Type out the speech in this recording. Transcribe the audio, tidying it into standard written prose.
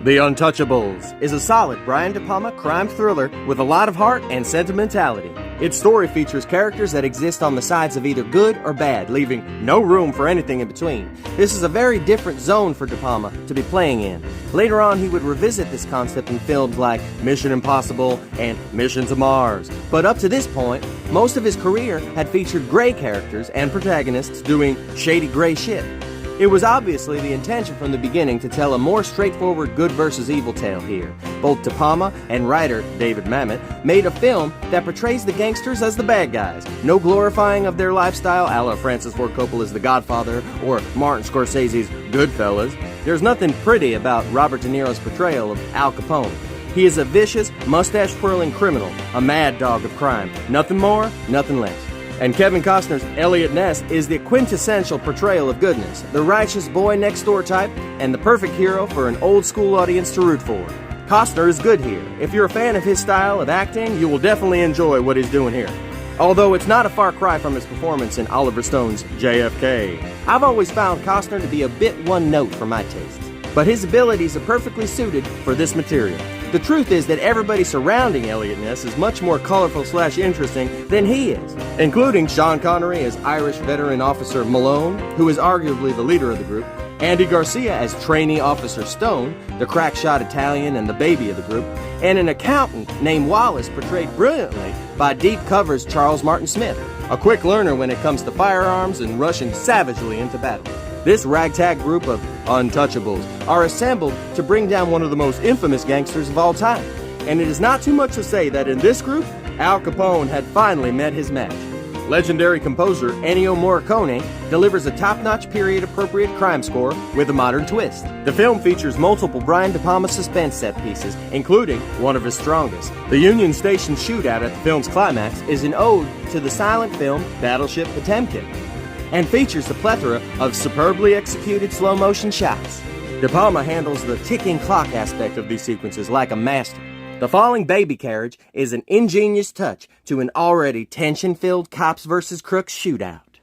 The Untouchables is a solid Brian De Palma crime thriller with a lot of heart and sentimentality. Its story features characters that exist on the sides of either good or bad, leaving no room for anything in between. This is a very different zone for De Palma to be playing in. Later on, he would revisit this concept in films like Mission Impossible and Mission to Mars. But up to this point, most of his career had featured gray characters and protagonists doing shady gray shit. It was obviously the intention from the beginning to tell a more straightforward good versus evil tale here. Both De Palma and writer David Mamet made a film that portrays the gangsters as the bad guys. No glorifying of their lifestyle a la Francis Ford Coppola's The Godfather or Martin Scorsese's Goodfellas. There's nothing pretty about Robert De Niro's portrayal of Al Capone. He is a vicious, mustache-twirling criminal, a mad dog of crime. Nothing more, nothing less. And Kevin Costner's Elliot Ness is the quintessential portrayal of goodness, the righteous boy next door type, and the perfect hero for an old school audience to root for. Costner is good here. If you're a fan of his style of acting, you will definitely enjoy what he's doing here. Although it's not a far cry from his performance in Oliver Stone's JFK. I've always found Costner to be a bit one note for my taste, but his abilities are perfectly suited for this material. The truth is that everybody surrounding Elliot Ness is much more colorful/interesting than he is, including Sean Connery as Irish veteran officer Malone, who is arguably the leader of the group, Andy Garcia as trainee officer Stone, the crack-shot Italian and the baby of the group, and an accountant named Wallace portrayed brilliantly by Deep Cover's Charles Martin Smith, a quick learner when it comes to firearms and rushing savagely into battle. This ragtag group of Untouchables are assembled to bring down one of the most infamous gangsters of all time. And it is not too much to say that in this group, Al Capone had finally met his match. Legendary composer Ennio Morricone delivers a top-notch period-appropriate crime score with a modern twist. The film features multiple Brian De Palma suspense set pieces, including one of his strongest. The Union Station shootout at the film's climax is an ode to the silent film Battleship Potemkin, and features a plethora of superbly executed slow-motion shots. De Palma handles the ticking clock aspect of these sequences like a master. The falling baby carriage is an ingenious touch to an already tension-filled cops versus crooks shootout.